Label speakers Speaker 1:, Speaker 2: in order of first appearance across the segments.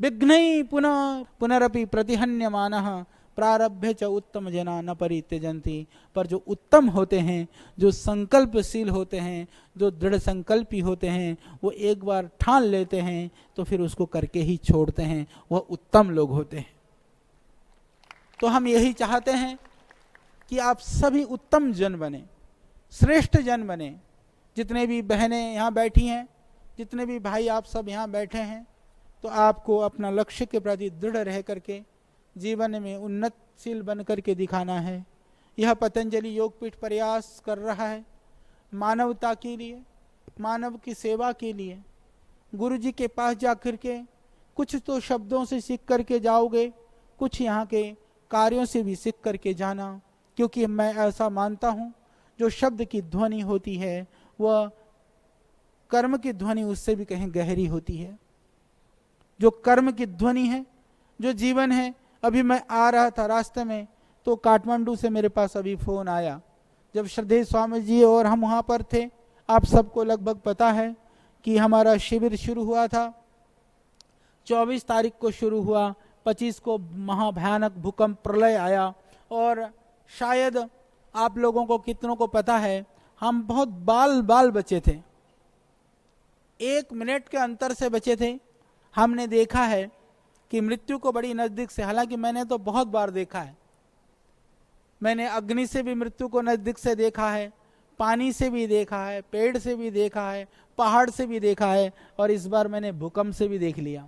Speaker 1: विघ्नैः पुनः पुनरपि प्रतिहन्यमानः प्रारभ्य च उत्तम जना न परित्यजन्ति। पर जो उत्तम होते हैं, जो संकल्पशील होते हैं, जो दृढ़ संकल्पी होते हैं, वो एक बार ठान लेते हैं तो फिर उसको करके ही छोड़ते हैं, वह उत्तम लोग होते हैं। तो हम यही चाहते हैं कि आप सभी उत्तम जन बने, श्रेष्ठ जन बने। जितने भी बहनें यहाँ बैठी हैं, जितने भी भाई आप सब यहाँ बैठे हैं, तो आपको अपना लक्ष्य के प्रति दृढ़ रह करके जीवन में उन्नतशील बन करके दिखाना है। यह पतंजलि योगपीठ प्रयास कर रहा है मानवता के लिए, मानव की सेवा के लिए। गुरु जी के पास जाकर के कुछ तो शब्दों से सीख करके जाओगे, कुछ यहाँ के कार्यों से भी सीख करके जाना, क्योंकि मैं ऐसा मानता हूँ जो शब्द की ध्वनि होती है वह कर्म की ध्वनि उससे भी कहीं गहरी होती है। जो कर्म की ध्वनि है, जो जीवन है। अभी मैं आ रहा था रास्ते में तो काठमांडू से मेरे पास अभी फोन आया, जब श्रद्धेय स्वामी जी और हम वहाँ पर थे। आप सबको लगभग पता है कि हमारा शिविर शुरू हुआ था, 24 तारीख को शुरू हुआ, 25 को महाभयानक भूकंप प्रलय आया। और शायद आप लोगों को कितनों को पता है, हम बहुत बाल बचे थे, 1 मिनट के अंतर से बचे थे। हमने देखा है कि मृत्यु को बड़ी नजदीक से, हालांकि मैंने तो बहुत बार देखा है, मैंने अग्नि से भी मृत्यु को नजदीक से देखा है, पानी से भी देखा है, पेड़ से भी देखा है, पहाड़ से भी देखा है, और इस बार मैंने भूकंप से भी देख लिया।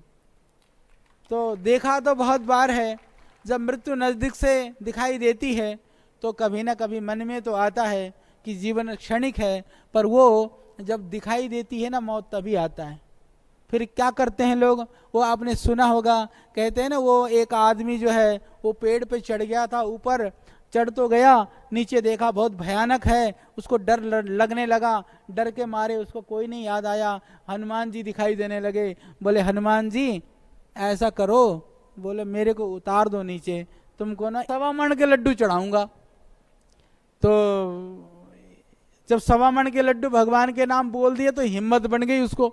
Speaker 1: तो देखा तो बहुत बार है। जब मृत्यु नजदीक से दिखाई देती है तो कभी ना कभी मन में तो आता है कि जीवन क्षणिक है, पर वो जब दिखाई देती है ना मौत, तभी आता है। फिर क्या करते हैं लोग, वो आपने सुना होगा, कहते हैं ना, वो एक आदमी जो है वो पेड़ पे चढ़ गया था, ऊपर चढ़ तो गया, नीचे देखा बहुत भयानक है, उसको डर लगने लगा, डर के मारे उसको कोई नहीं याद आया, हनुमान जी दिखाई देने लगे। बोले हनुमान जी ऐसा करो, बोले मेरे को उतार दो नीचे, तुमको ना 1.25 मन के लड्डू चढ़ाऊंगा। तो जब 1.25 मन के लड्डू भगवान के नाम बोल दिए तो हिम्मत बन गई उसको।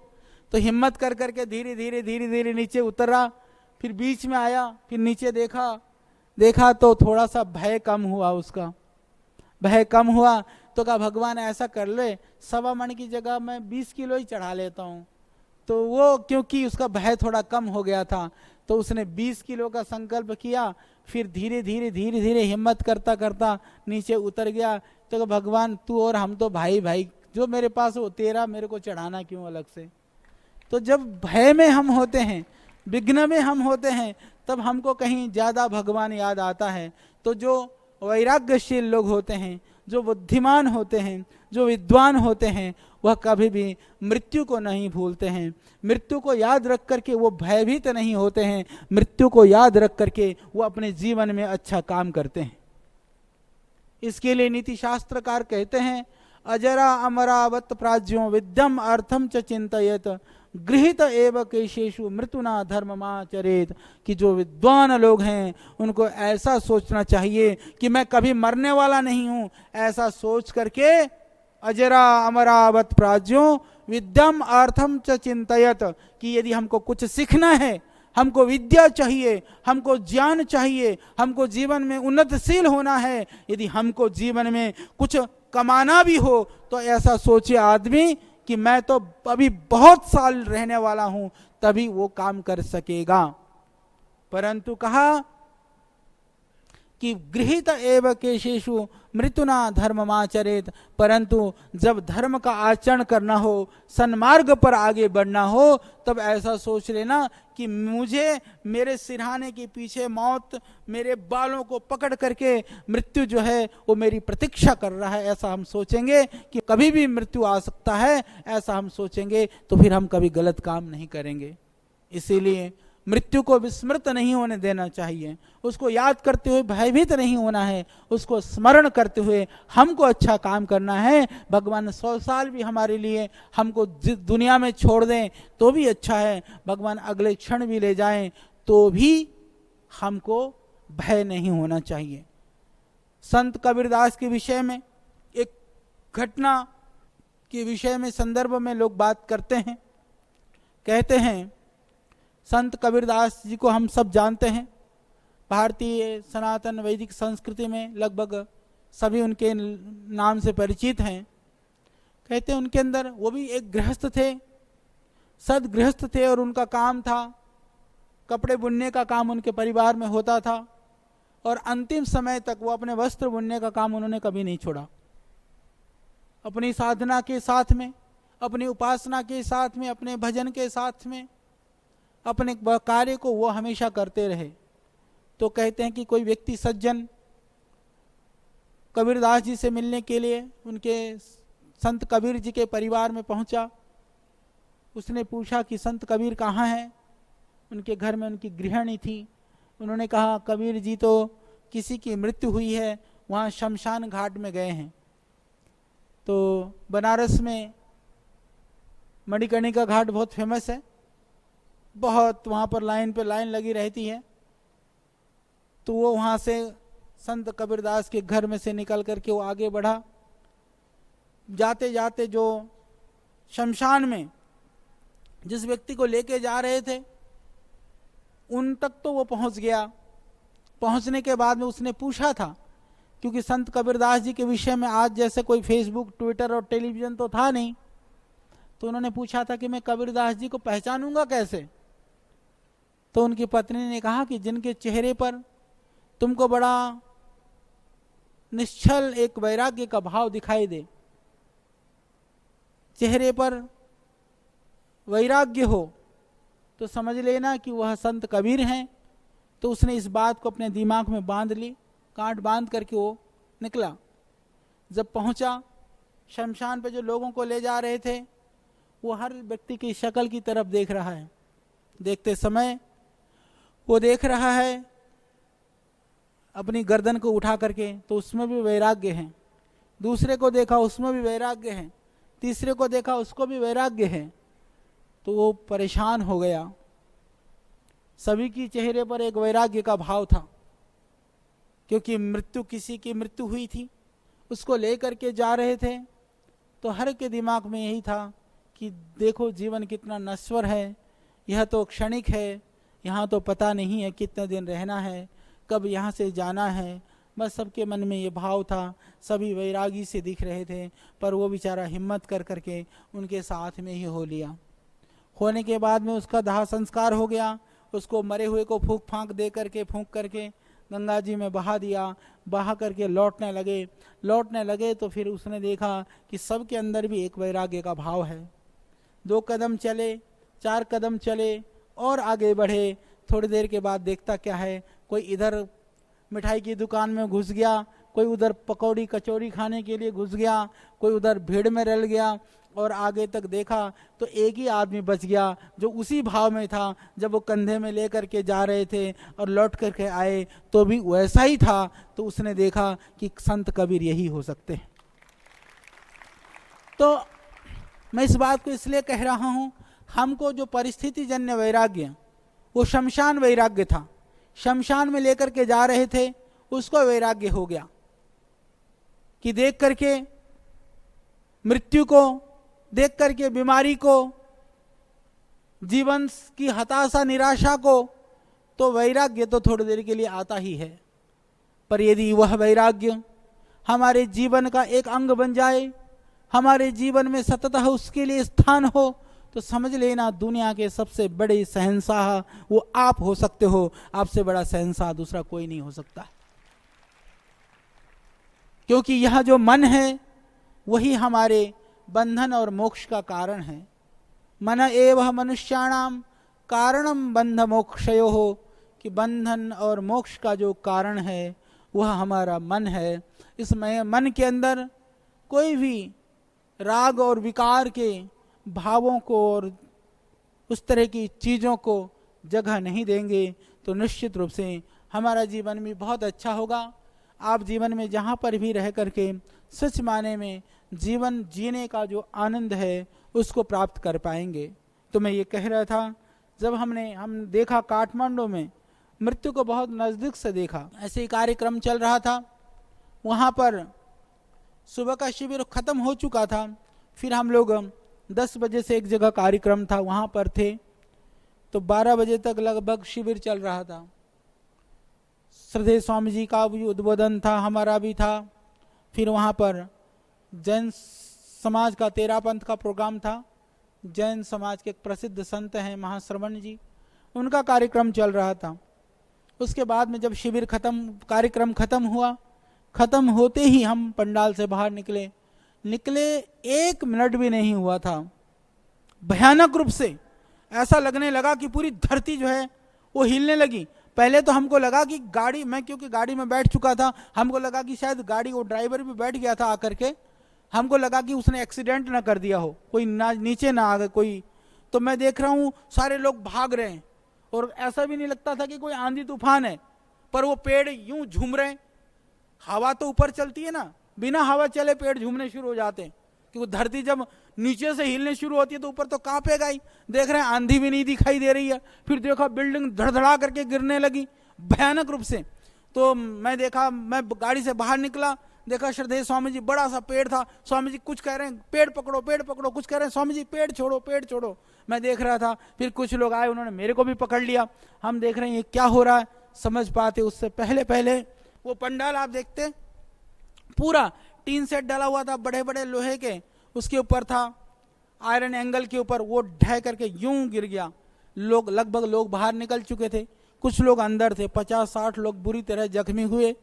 Speaker 1: तो हिम्मत कर करके धीरे धीरे नीचे उतरा, फिर बीच में आया, फिर नीचे देखा तो थोड़ा सा भय कम हुआ, उसका भय कम हुआ। तो कहा भगवान ऐसा कर ले, 1.25 मन की जगह मैं 20 किलो ही चढ़ा लेता हूँ। तो वो क्योंकि उसका भय थोड़ा कम हो गया था तो उसने 20 किलो का संकल्प किया, फिर धीरे धीरे हिम्मत करता करता नीचे उतर गया। तो भगवान तू और हम तो भाई, जो मेरे पास हो तेरा मेरे को चढ़ाना क्यों अलग से। तो जब भय में हम होते हैं, विघ्न में हम होते हैं, तब हमको कहीं ज्यादा भगवान याद आता है। तो जो वैराग्यशील लोग होते हैं, जो बुद्धिमान होते हैं, जो विद्वान होते हैं, वह कभी भी मृत्यु को नहीं भूलते हैं। मृत्यु को याद रख करके वो भयभीत नहीं होते हैं, मृत्यु को याद रख करके वो अपने जीवन में अच्छा काम करते हैं। इसके लिए नीति शास्त्रकार कहते हैं, अजरा अमरावत प्राज्यों विद्यम अर्थम च चिंतयेत गृहित एव केशेषु मृत्युना धर्ममाचरेत। कि जो विद्वान लोग हैं उनको ऐसा सोचना चाहिए कि मैं कभी मरने वाला नहीं हूं, ऐसा सोच करके अजरा अमरावत प्राज्यों विद्यम अर्थम च चिंतयत, कि यदि हमको कुछ सीखना है, हमको विद्या चाहिए, हमको ज्ञान चाहिए, हमको जीवन में उन्नतशील होना है, यदि हमको जीवन में कुछ कमाना भी हो, तो ऐसा सोचे आदमी कि मैं तो अभी बहुत साल रहने वाला हूं, तभी वो काम कर सकेगा। परंतु कहा कि गृहीत एव केशेषु मृत्युना धर्ममाचरेत। परंतु जब धर्म का आचरण करना हो, सन्मार्ग पर आगे बढ़ना हो, तब ऐसा सोच लेना कि मुझे मेरे सिरहाने के पीछे मौत मेरे बालों को पकड़ करके मृत्यु जो है वो मेरी प्रतीक्षा कर रहा है। ऐसा हम सोचेंगे कि कभी भी मृत्यु आ सकता है, ऐसा हम सोचेंगे तो फिर हम कभी गलत काम नहीं करेंगे। इसीलिए मृत्यु को विस्मृत नहीं होने देना चाहिए, उसको याद करते हुए भयभीत नहीं होना है, उसको स्मरण करते हुए हमको अच्छा काम करना है। भगवान 100 साल भी हमारे लिए हमको दुनिया में छोड़ दें तो भी अच्छा है, भगवान अगले क्षण भी ले जाएं तो भी हमको भय नहीं होना चाहिए। संत कबीरदास के विषय में एक घटना के विषय में संदर्भ में लोग बात करते हैं, कहते हैं संत कबीरदास जी को हम सब जानते हैं। भारतीय सनातन वैदिक संस्कृति में लगभग सभी उनके नाम से परिचित हैं। कहते हैं उनके अंदर, वो भी एक गृहस्थ थे, सदगृहस्थ थे, और उनका काम था कपड़े बुनने का काम उनके परिवार में होता था, और अंतिम समय तक वो अपने वस्त्र बुनने का काम उन्होंने कभी नहीं छोड़ा। अपनी साधना के साथ में, अपनी उपासना के साथ में, अपने भजन के साथ में अपने कार्य को वो हमेशा करते रहे। तो कहते हैं कि कोई व्यक्ति सज्जन कबीरदास जी से मिलने के लिए उनके संत कबीर जी के परिवार में पहुंचा। उसने पूछा कि संत कबीर कहाँ हैं। उनके घर में उनकी गृहिणी थी। उन्होंने कहा कबीर जी तो किसी की मृत्यु हुई है, वहाँ शमशान घाट में गए हैं। तो बनारस में मणिकर्णिका घाट बहुत फेमस है, बहुत वहाँ पर लाइन पे लाइन लगी रहती है। तो वो वहाँ से संत कबीरदास के घर में से निकल करके वो आगे बढ़ा। जाते जाते जो शमशान में जिस व्यक्ति को लेके जा रहे थे उन तक तो वो पहुंच गया। पहुंचने के बाद में उसने पूछा था, क्योंकि संत कबीरदास जी के विषय में आज जैसे कोई फेसबुक, ट्विटर और टेलीविजन तो था नहीं, तो उन्होंने पूछा था कि मैं कबीरदास जी को पहचानूंगा कैसे। तो उनकी पत्नी ने कहा कि जिनके चेहरे पर तुमको बड़ा निश्चल एक वैराग्य का भाव दिखाई दे, चेहरे पर वैराग्य हो, तो समझ लेना कि वह संत कबीर हैं। तो उसने इस बात को अपने दिमाग में बांध ली, गांठ बांध करके वो निकला। जब पहुंचा शमशान पे, जो लोगों को ले जा रहे थे वो हर व्यक्ति की शक्ल की तरफ देख रहा है। देखते समय वो देख रहा है अपनी गर्दन को उठा करके, तो उसमें भी वैराग्य है। दूसरे को देखा, उसमें भी वैराग्य है। तीसरे को देखा, उसको भी वैराग्य है। तो वो परेशान हो गया। सभी की चेहरे पर एक वैराग्य का भाव था, क्योंकि मृत्यु, किसी की मृत्यु हुई थी, उसको लेकर के जा रहे थे। तो हर के दिमाग में यही था कि देखो जीवन कितना नश्वर है, यह तो क्षणिक है, यहाँ तो पता नहीं है कितने दिन रहना है, कब यहाँ से जाना है। बस सबके मन में ये भाव था। सभी वैरागी से दिख रहे थे, पर वो बेचारा हिम्मत कर करके उनके साथ में ही हो लिया। होने के बाद में उसका दाह संस्कार हो गया। उसको मरे हुए को फूंक फांक दे करके, फूंक करके गंगा जी में बहा दिया। बहा करके लौटने लगे तो फिर उसने देखा कि सबके अंदर भी एक वैराग्य का भाव है। 2 कदम चले, 4 कदम चले और आगे बढ़े। थोड़ी देर के बाद देखता क्या है, कोई इधर मिठाई की दुकान में घुस गया, कोई उधर पकौड़ी कचौड़ी खाने के लिए घुस गया, कोई उधर भीड़ में रल गया। और आगे तक देखा तो एक ही आदमी बच गया जो उसी भाव में था। जब वो कंधे में लेकर के जा रहे थे और लौट करके आए तो भी वैसा ही था। तो उसने देखा कि संत कबीर यही हो सकते हैं। तो मैं इस बात को इसलिए कह रहा हूं, हमको जो परिस्थिति जन्य वैराग्य, वो शमशान वैराग्य था। शमशान में लेकर के जा रहे थे, उसको वैराग्य हो गया कि देख करके मृत्यु को, देख करके बीमारी को, जीवन की हताशा निराशा को, तो वैराग्य तो थोड़ी देर के लिए आता ही है। पर यदि वह वैराग्य हमारे जीवन का एक अंग बन जाए, हमारे जीवन में सततः उसके लिए स्थान हो, तो समझ लेना दुनिया के सबसे बड़े शहंशाह वो आप हो सकते हो। आपसे बड़ा शहंशाह दूसरा कोई नहीं हो सकता, क्योंकि यह जो मन है वही हमारे बंधन और मोक्ष का कारण है। मन एव मनुष्याणाम कारणम बंध मोक्षयो हो, कि बंधन और मोक्ष का जो कारण है वह हमारा मन है। इसमें मन के अंदर कोई भी राग और विकार के भावों को और उस तरह की चीज़ों को जगह नहीं देंगे, तो निश्चित रूप से हमारा जीवन भी बहुत अच्छा होगा। आप जीवन में जहाँ पर भी रह करके सच माने में जीवन जीने का जो आनंद है उसको प्राप्त कर पाएंगे। तो मैं ये कह रहा था, जब हम देखा काठमांडू में मृत्यु को बहुत नज़दीक से देखा। ऐसे ही कार्यक्रम चल रहा था, वहाँ पर सुबह का शिविर खत्म हो चुका था। फिर हम लोग 10 बजे से एक जगह कार्यक्रम था, वहाँ पर थे। तो 12 बजे तक लगभग शिविर चल रहा था। श्रद्धेय स्वामी जी का भी उद्बोधन था, हमारा भी था। फिर वहाँ पर जैन समाज का तेरा पंथ का प्रोग्राम था। जैन समाज के एक प्रसिद्ध संत हैं महाश्रवण जी, उनका कार्यक्रम चल रहा था। उसके बाद में जब शिविर कार्यक्रम खत्म हुआ, खत्म होते ही हम पंडाल से बाहर निकले 1 मिनट भी नहीं हुआ था, भयानक रूप से ऐसा लगने लगा कि पूरी धरती जो है वो हिलने लगी। पहले तो हमको लगा कि गाड़ी, मैं क्योंकि गाड़ी में बैठ चुका था, हमको लगा कि शायद गाड़ी, वो ड्राइवर भी बैठ गया था आकर के, हमको लगा कि उसने एक्सीडेंट ना कर दिया हो, कोई ना नीचे ना आ गए कोई। तो मैं देख रहा हूँ सारे लोग भाग रहे हैं और ऐसा भी नहीं लगता था कि कोई आंधी तूफान है, पर वो पेड़ यूं झूम रहे हैं। हवा तो ऊपर चलती है ना, बिना हवा चले पेड़ झूमने शुरू हो जाते हैं, क्योंकि धरती जब नीचे से हिलने शुरू होती है तो ऊपर तो कांपेगा ही। देख रहे हैं आंधी भी नहीं दिखाई दे रही है। फिर देखा बिल्डिंग धड़धड़ा करके गिरने लगी भयानक रूप से। तो मैं गाड़ी से बाहर निकला, देखा श्रद्धेय स्वामी जी, बड़ा सा पेड़ था। स्वामी जी कुछ कह रहे हैं पेड़ पकड़ो पेड़ पकड़ो, कुछ कह रहे हैं स्वामी जी पेड़ छोड़ो पेड़ छोड़ो। मैं देख रहा था, फिर कुछ लोग आए, उन्होंने मेरे को भी पकड़ लिया। हम देख रहे हैं ये क्या हो रहा है, समझ पाते। उससे पहले वो पंडाल आप देखते, पूरा टीन सेट डाला हुआ था, बड़े बड़े लोहे के, उसके ऊपर था आयरन एंगल के ऊपर, वो ढह करके यूं गिर गया। लगभग लोग बाहर निकल चुके थे, कुछ लोग अंदर थे, 50-60 लोग बुरी तरह जख्मी हुए।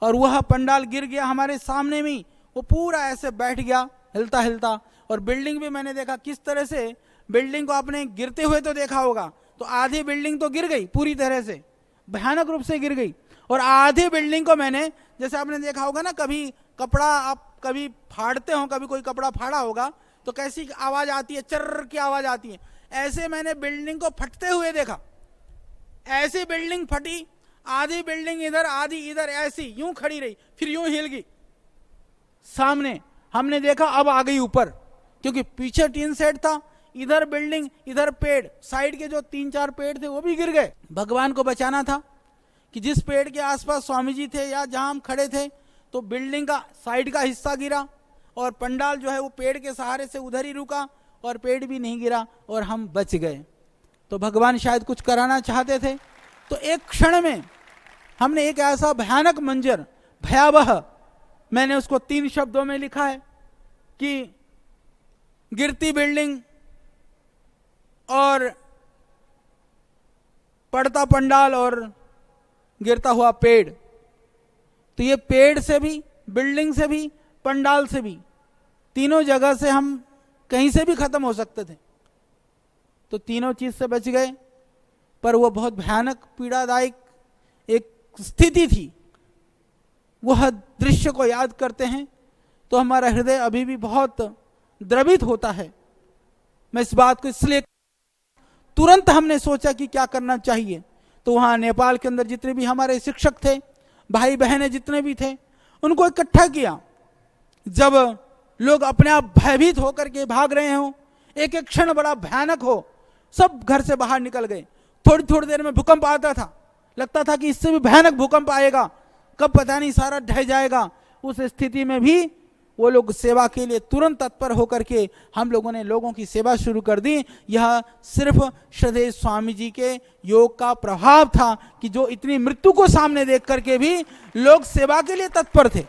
Speaker 1: और वह पंडाल गिर गया हमारे सामने में, वो पूरा ऐसे बैठ गया हिलता हिलता। और बिल्डिंग भी मैंने देखा किस तरह से, बिल्डिंग को आपने गिरते हुए तो देखा होगा, तो आधी बिल्डिंग तो गिर गई पूरी तरह से, भयानक रूप से गिर गई। और आधी बिल्डिंग को मैंने, जैसे आपने देखा होगा ना, कभी कपड़ा आप कभी फाड़ते हो, कभी कोई कपड़ा फाड़ा होगा तो कैसी आवाज आती है, चर्र की आवाज आती है, ऐसे मैंने बिल्डिंग को फटते हुए देखा। ऐसी बिल्डिंग फटी, आधी बिल्डिंग इधर आधी इधर, ऐसी यूं खड़ी रही, फिर यूं हिल गई सामने। हमने देखा अब आ गई ऊपर, क्योंकि पीछे टीन सेट था, इधर बिल्डिंग इधर पेड़, साइड के जो 3-4 पेड़ थे वो भी गिर गए। भगवान को बचाना था कि जिस पेड़ के आसपास स्वामी जी थे या जहां हम खड़े थे, तो बिल्डिंग का साइड का हिस्सा गिरा और पंडाल जो है वो पेड़ के सहारे से उधर ही रुका और पेड़ भी नहीं गिरा और हम बच गए। तो भगवान शायद कुछ कराना चाहते थे। तो एक क्षण में हमने एक ऐसा भयानक मंजर, भयावह, मैंने उसको 3 शब्दों में लिखा है कि गिरती बिल्डिंग और पड़ता पंडाल और गिरता हुआ पेड़। तो ये पेड़ से भी, बिल्डिंग से भी, पंडाल से भी, तीनों जगह से हम कहीं से भी खत्म हो सकते थे। तो तीनों चीज से बच गए, पर वो बहुत भयानक पीड़ादायक एक स्थिति थी। वह दृश्य को याद करते हैं तो हमारा हृदय अभी भी बहुत द्रवित होता है। मैं इस बात को इसलिए, तुरंत हमने सोचा कि क्या करना चाहिए। तो वहां नेपाल के अंदर जितने भी हमारे शिक्षक थे, भाई बहनें जितने भी थे, उनको इकट्ठा किया। जब लोग अपने आप भयभीत होकर के भाग रहे हो, एक एक क्षण बड़ा भयानक हो, सब घर से बाहर निकल गए। थोड़ी थोड़ी देर में भूकंप आता था, लगता था कि इससे भी भयानक भूकंप आएगा, कब पता नहीं सारा ढह जाएगा। उस स्थिति में भी वो लोग सेवा के लिए तुरंत तत्पर होकर के हम लोगों ने लोगों की सेवा शुरू कर दी। यह सिर्फ श्रद्धेय स्वामी जी के योग का प्रभाव था कि जो इतनी मृत्यु को सामने देख करके भी लोग सेवा के लिए तत्पर थे।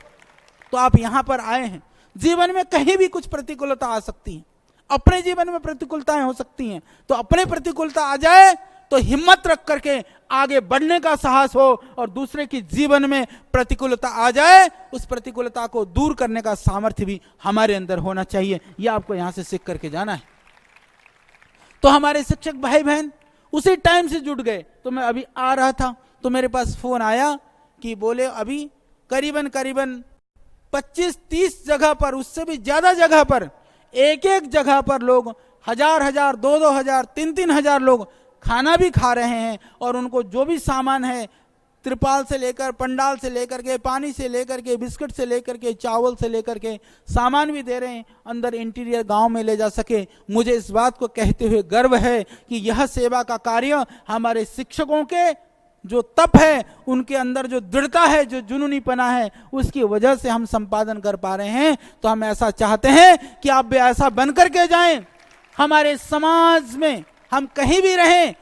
Speaker 1: तो आप यहां पर आए हैं, जीवन में कहीं भी कुछ प्रतिकूलता आ सकती है, अपने जीवन में प्रतिकूलताएं हो सकती हैं, तो अपने प्रतिकूलता आ जाए तो हिम्मत रख करके आगे बढ़ने का साहस हो, और दूसरे की जीवन में प्रतिकूलता आ जाए उस प्रतिकूलता को दूर करने का सामर्थ्य भी हमारे अंदर होना चाहिए। यह आपको यहां से सीख करके जाना है। तो हमारे शिक्षक भाई बहन उसी टाइम से जुट गए। तो मैं अभी आ रहा था तो मेरे पास फोन आया कि बोले अभी करीबन 25-30 जगह पर, उससे भी ज्यादा जगह पर, एक एक जगह पर लोग 1000-1000, 2-2 3-3 हजार लोग खाना भी खा रहे हैं। और उनको जो भी सामान है, त्रिपाल से लेकर, पंडाल से लेकर के, पानी से लेकर के, बिस्किट से लेकर के, चावल से लेकर के सामान भी दे रहे हैं, अंदर इंटीरियर गांव में ले जा सके। मुझे इस बात को कहते हुए गर्व है कि यह सेवा का कार्य हमारे शिक्षकों के जो तप है, उनके अंदर जो दृढ़ता है, जो जुनूनीपना है, उसकी वजह से हम संपादन कर पा रहे हैं। तो हम ऐसा चाहते हैं कि आप भी ऐसा बन करके जाएं। हमारे समाज में हम कहीं भी रहें,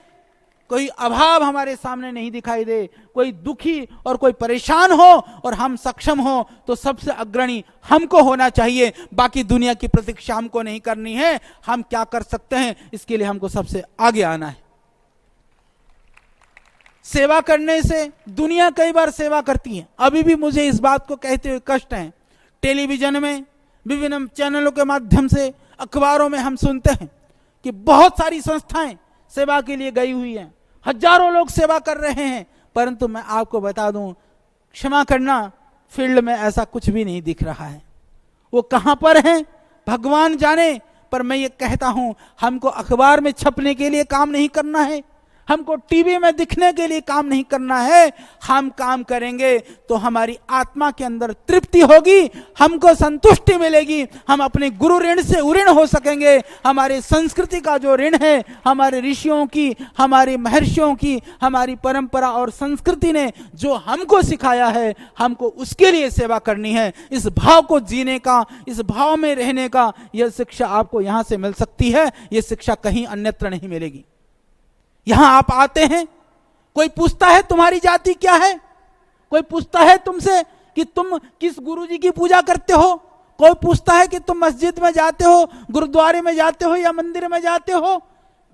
Speaker 1: कोई अभाव हमारे सामने नहीं दिखाई दे, कोई दुखी और कोई परेशान हो और हम सक्षम हो, तो सबसे अग्रणी हमको होना चाहिए। बाकी दुनिया की प्रतीक्षा हमको नहीं करनी है। हम क्या कर सकते हैं, इसके लिए हमको सबसे आगे आना है। सेवा करने से दुनिया कई बार सेवा करती है। अभी भी मुझे इस बात को कहते हुए कष्ट है। टेलीविजन में, विभिन्न चैनलों के माध्यम से, अखबारों में हम सुनते हैं कि बहुत सारी संस्थाएं सेवा के लिए गई हुई हैं, हजारों लोग सेवा कर रहे हैं, परंतु मैं आपको बता दूं, क्षमा करना, फील्ड में ऐसा कुछ भी नहीं दिख रहा है। वो कहां पर है भगवान जाने। पर मैं ये कहता हूं, हमको अखबार में छपने के लिए काम नहीं करना है, हमको टीवी में दिखने के लिए काम नहीं करना है। हम काम करेंगे तो हमारी आत्मा के अंदर तृप्ति होगी, हमको संतुष्टि मिलेगी, हम अपने गुरु ऋण से उऋण हो सकेंगे। हमारे संस्कृति का जो ऋण है, हमारे ऋषियों की, हमारे महर्षियों की, हमारी परंपरा और संस्कृति ने जो हमको सिखाया है, हमको उसके लिए सेवा करनी है। इस भाव को जीने का, इस भाव में रहने का, यह शिक्षा आपको यहां से मिल सकती है। यह शिक्षा कहीं अन्यत्र नहीं मिलेगी। यहां आप आते हैं, कोई पूछता है तुम्हारी जाति क्या है, कोई पूछता है तुमसे कि तुम किस गुरुजी की पूजा करते हो, कोई पूछता है कि तुम मस्जिद में जाते हो, गुरुद्वारे में जाते हो या मंदिर में जाते हो।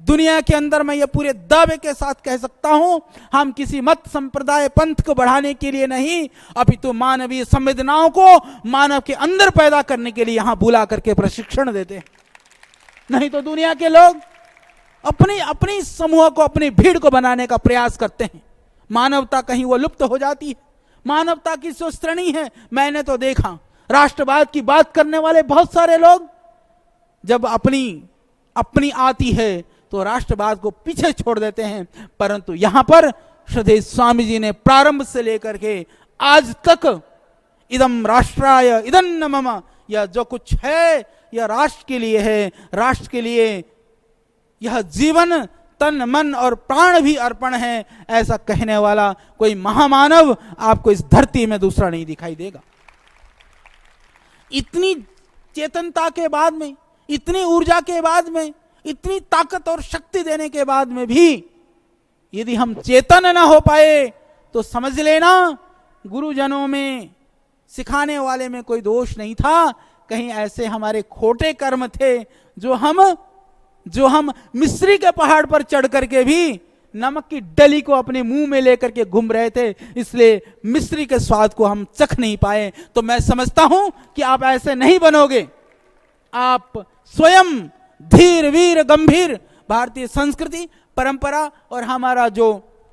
Speaker 1: दुनिया के अंदर मैं ये पूरे दावे के साथ कह सकता हूं, हम किसी मत संप्रदाय पंथ को बढ़ाने के लिए नहीं, अपितु मानवीय संवेदनाओं को मानव के अंदर पैदा करने के लिए यहां बुला करके प्रशिक्षण देते हैं। नहीं तो दुनिया के लोग अपनी समूह को, अपनी भीड़ को बनाने का प्रयास करते हैं। मानवता कहीं वो लुप्त हो जाती है, मानवता की जो श्रेणी है। मैंने तो देखा राष्ट्रवाद की बात करने वाले बहुत सारे लोग जब अपनी आती है तो राष्ट्रवाद को पीछे छोड़ देते हैं। परंतु यहां पर श्रद्धेय स्वामी जी ने प्रारंभ से लेकर के आज तक इदम राष्ट्राय इदन्न मम, यह जो कुछ है यह राष्ट्र के लिए है, राष्ट्र के लिए यह जीवन, तन, मन और प्राण भी अर्पण है, ऐसा कहने वाला कोई महामानव आपको इस धरती में दूसरा नहीं दिखाई देगा। इतनी चेतनता के बाद में, इतनी ऊर्जा के बाद में, इतनी ताकत और शक्ति देने के बाद में भी यदि हम चेतन ना हो पाए तो समझ लेना गुरुजनों में, सिखाने वाले में कोई दोष नहीं था। कहीं ऐसे हमारे खोटे कर्म थे जो हम मिस्री के पहाड़ पर चढ़ करके भी नमक की डली को अपने मुंह में लेकर के घूम रहे थे, इसलिए मिस्री के स्वाद को हम चख नहीं पाए। तो मैं समझता हूं कि आप ऐसे नहीं बनोगे। आप स्वयं धीर वीर गंभीर भारतीय संस्कृति, परंपरा और हमारा जो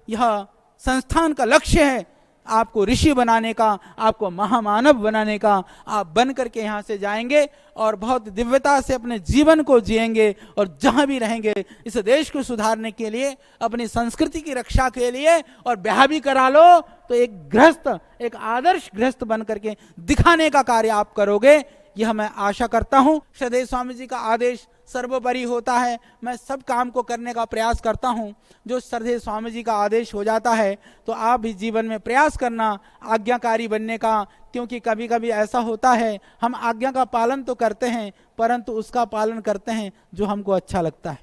Speaker 1: यह संस्थान का लक्ष्य है, आपको ऋषि बनाने का, आपको महामानव बनाने का, आप बन करके यहाँ से जाएंगे और बहुत दिव्यता से अपने जीवन को जिएंगे। और जहाँ भी रहेंगे इस देश को सुधारने के लिए, अपनी संस्कृति की रक्षा के लिए, और ब्याह भी करा लो तो एक गृहस्थ, एक आदर्श गृहस्थ बन करके दिखाने का कार्य आप करोगे, यह मैं आशा करता हूँ। श्रद्धेय स्वामी जी का आदेश सर्वोपरि होता है। मैं सब काम को करने का प्रयास करता हूँ। जो श्रद्धेय स्वामी जी का आदेश हो जाता है तो आप भी जीवन में प्रयास करना आज्ञाकारी बनने का, क्योंकि कभी कभी ऐसा होता है हम आज्ञा का पालन तो करते हैं परंतु उसका पालन करते हैं जो हमको अच्छा लगता है।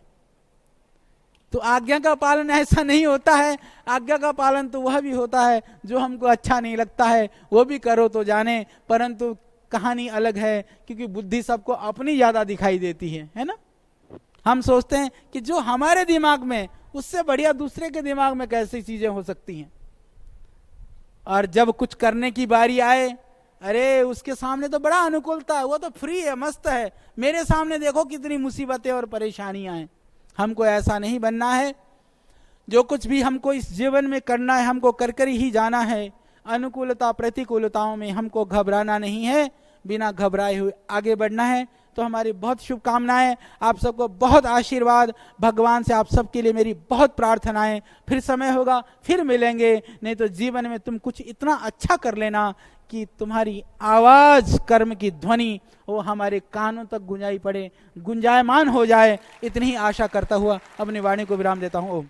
Speaker 1: तो आज्ञा का पालन ऐसा नहीं होता है, आज्ञा का पालन तो वह भी होता है जो हमको अच्छा नहीं लगता है, वो भी करो तो जाने। परंतु कहानी अलग है, क्योंकि बुद्धि सबको अपनी ज्यादा दिखाई देती है ना। हम सोचते हैं कि जो हमारे दिमाग में, उससे बढ़िया दूसरे के दिमाग में कैसी चीजें हो सकती हैं। और जब कुछ करने की बारी आए, अरे उसके सामने तो बड़ा अनुकूलता है, वो तो फ्री है, मस्त है, मेरे सामने देखो कितनी मुसीबतें और परेशानियां हैं। हमको ऐसा नहीं बनना है। जो कुछ भी हमको इस जीवन में करना है, हमको कर कर ही जाना है। अनुकूलता प्रतिकूलताओं में हमको घबराना नहीं है, बिना घबराए हुए आगे बढ़ना है। तो हमारी बहुत शुभकामनाएं, आप सबको बहुत आशीर्वाद, भगवान से आप सबके लिए मेरी बहुत प्रार्थनाएं। फिर समय होगा फिर मिलेंगे, नहीं तो जीवन में तुम कुछ इतना अच्छा कर लेना कि तुम्हारी आवाज, कर्म की ध्वनि वो हमारे कानों तक गुंजाई पड़े, गुंजायमान हो जाए। इतनी ही आशा करता हुआ अपनी वाणी को विराम देता हूँ। ओम।